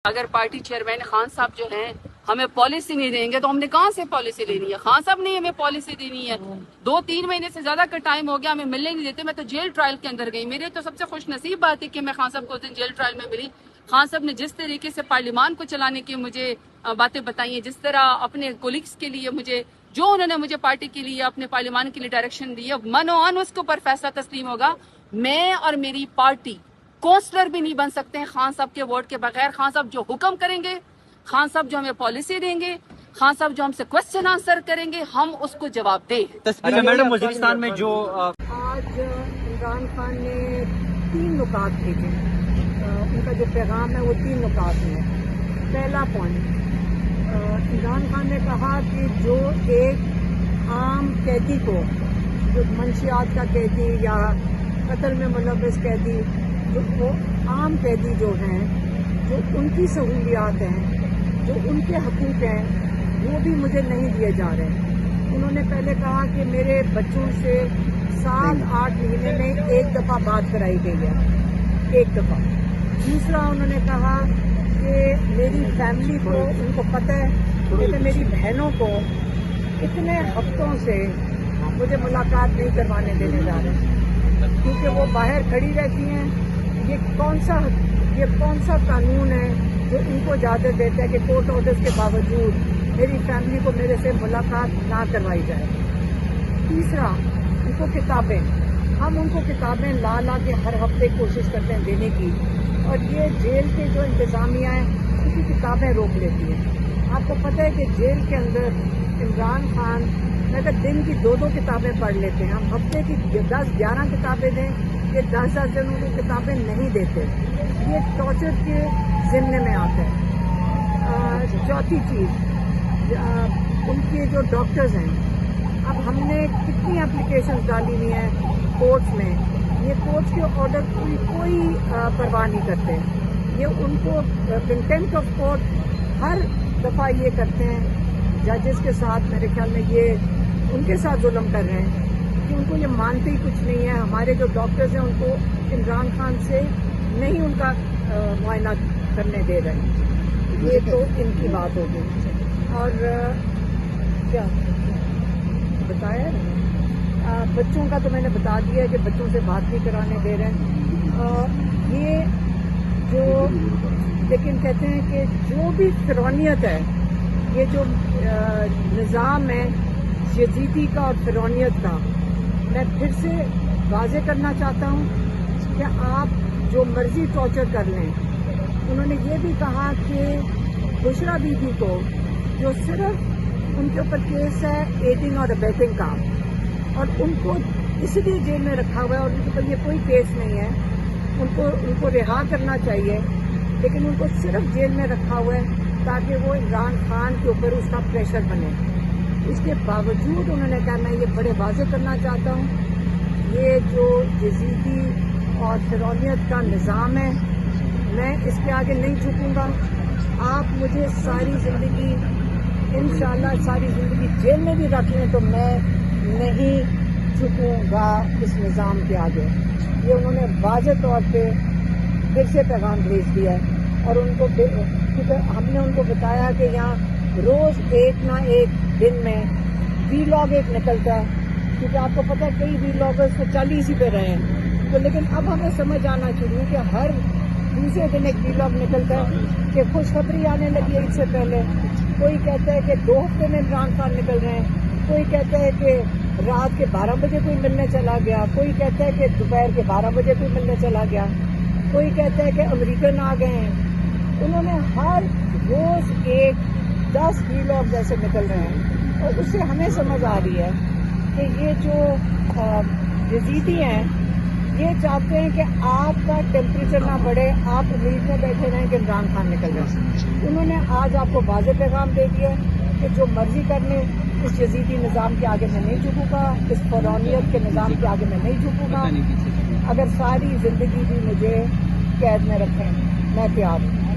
اگر party chairman Khan صاحب جو ہیں ہمیں پالیسی نہیں دیں گے تو ہم نے کہاں سے پالیسی لینی ہے؟ خان صاحب نے ہمیں پالیسی دینی ہے. 2-3 مہینے سے زیادہ کا ٹائم ہو گیا، ہمیں ملنے نہیں دیتے. میں تو جیل ٹرائل کے اندر گئی. میرے تو سب سے خوش نصیب بات ہے کہ میں خان صاحب کو اس دن جیل ٹرائل میں ملی. خان صاحب نے جس طریقے سے پارلیمان کو چلانے کی مجھے باتیں بتائی ہیں، جس طرح اپنے کولیگز کے لیے جو انہوں نے مجھے پارٹی کے لیے اپنے پارلیمان کے لیے ڈائریکشن دی ہے، من و عن اس کے اوپر فیصلہ تسلیم ہوگا. میں اور میری پارٹی کونسلر بھی نہیں بن سکتے ہیں خان صاحب کے ووٹ کے بغیر. خان صاحب جو حکم کریں گے، خان صاحب جو ہمیں پالیسی دیں گے، خان صاحب جو ہم سے کوسچن آنسر کریں گے، ہم اس کو جواب دیں. میڈم وزیرستان میں جو آج عمران خان نے 3 نکات بھیجے. ان کا جو پیغام ہے وہ 3 نکات میں. پہلا پوائنٹ، عمران خان نے کہا کہ جو ایک عام قیدی کو، جو منشیات کا قیدی یا قتل میں ملوث قیدی، جو وہ عام قیدی جو ہیں، جو ان کی سہولیات ہیں، جو ان کے حقوق ہیں، وہ بھی مجھے نہیں دیے جا رہے. انہوں نے پہلے کہا کہ میرے بچوں سے 7-8 مہینے میں 1 دفعہ بات کرائی گئی ہے، 1 دفعہ. دوسرا انہوں نے کہا کہ میری فیملی کو، ان کو پتہ ہے کہ میری بہنوں کو اتنے ہفتوں سے مجھے ملاقات نہیں کروانے دینے جا رہے کیونکہ وہ باہر کھڑی رہتی ہیں. یہ کون سا قانون ہے جو ان کو اجازت دیتا ہے کہ کورٹ آرڈرز کے باوجود میری فیملی کو میرے سے ملاقات نہ کروائی جائے. تیسرا، ان کو کتابیں، ہم ان کو کتابیں لا کے ہر ہفتے کوشش کرتے ہیں دینے کی، اور یہ جیل کے جو انتظامیہ ہیں اس کی کتابیں روک لیتی ہیں. آپ کو پتہ ہے کہ جیل کے اندر عمران خان اگر دن کی 2 کتابیں پڑھ لیتے ہیں، ہم ہفتے کی 10-11 کتابیں دیں، یہ 10 دن ان کو کتابیں نہیں دیتے. یہ ٹارچر کے ضمن میں آتا ہے. چوتھی چیز، ان کے جو ڈاکٹرز ہیں، اب ہم نے کتنی اپلیکیشن ڈالی ہوئی ہیں کورٹس میں، یہ کورٹس کے آرڈر کی کوئی پرواہ نہیں کرتے. یہ ان کو کنٹمپٹ آف کورٹ ہر دفعہ یہ کرتے ہیں ججز کے ساتھ. میرے خیال میں یہ ان کے ساتھ ظلم کر رہے ہیں کہ ان کو یہ مانتے ہی کچھ نہیں ہے. ہمارے جو ڈاکٹرز ہیں ان کو عمران خان سے نہیں ان کا معائنہ کرنے دے رہے ہیں. یہ تو ان کی بات ہوگی. اور کیا بتایا، بچوں کا تو میں نے بتا دیا کہ بچوں سے بات نہیں کرانے دے رہے ہیں. یہ جو لیکن کہتے ہیں کہ جو بھی فرعونیت ہے، یہ جو نظام ہے یزیدی کا اور فرعونیت کا، میں پھر سے واضح کرنا چاہتا ہوں کہ آپ جو مرضی ٹارچر کر لیں. انہوں نے یہ بھی کہا کہ بشرا بی بی کو، جو صرف ان کے اوپر کیس ہے ایڈنگ اور ابیٹنگ کا، اور ان کو اس لیے جیل میں رکھا ہوا ہے اور ان کے اوپر یہ کوئی کیس نہیں ہے، ان کو رہا کرنا چاہیے، لیکن ان کو صرف جیل میں رکھا ہوا ہے تاکہ وہ عمران خان کے اوپر اس کا پریشر بنے. اس کے باوجود انہوں نے کہا، میں یہ بڑے واضح کرنا چاہتا ہوں، یہ جو یزیدی اور فرعونیت کا نظام ہے، میں اس کے آگے نہیں جھکوں گا. آپ مجھے ساری زندگی، انشاءاللہ ساری زندگی جیل میں بھی رکھ لیں تو میں نہیں جھکوں گا اس نظام کے آگے. یہ انہوں نے واضح طور پہ پھر سے پیغام بھیج دیا ہے. اور ان کو، کیونکہ ہم نے ان کو بتایا کہ یہاں روز ایک نہ ایک دن میں وی لاگ ایک نکلتا ہے، کیونکہ آپ کو پتہ ہے کئی وی لاگرز تو چل ہی اسی پہ رہے ہیں. تو لیکن اب ہمیں سمجھ آنا چاہیے کہ ہر دوسرے دن ایک وی لاگ نکلتا ہے کہ خوشخبری آنے لگی ہے. اس سے پہلے کوئی کہتا ہے کہ 2 ہفتے میں عمران خان نکل رہے ہیں، کوئی کہتا ہے کہ رات کے 12 بجے کوئی ملنے چلا گیا، کوئی کہتا ہے کہ دوپہر کے 12 بجے کوئی ملنے چلا گیا، کوئی کہتا ہے کہ امریکن آ گئے ہیں. انہوں نے ہر روز 10 وی لاگ جیسے نکل رہے ہیں، اور اس سے ہمیں سمجھ آ رہی ہے کہ یہ جو یزیدی ہیں یہ چاہتے ہیں کہ آپ کا ٹیمپریچر نہ بڑھے، آپ امید میں بیٹھے رہیں کہ عمران خان نکل رہے ہیں. انہوں نے آج آپ کو واضح پیغام دے دیا کہ جو مرضی کرنے، اس یزیدی نظام کے آگے میں نہیں جھکوں گا، اس فرعونیت کے نظام کے آگے میں نہیں جھکوں گا. اگر ساری زندگی بھی مجھے قید میں رکھیں، میں تیار ہوں.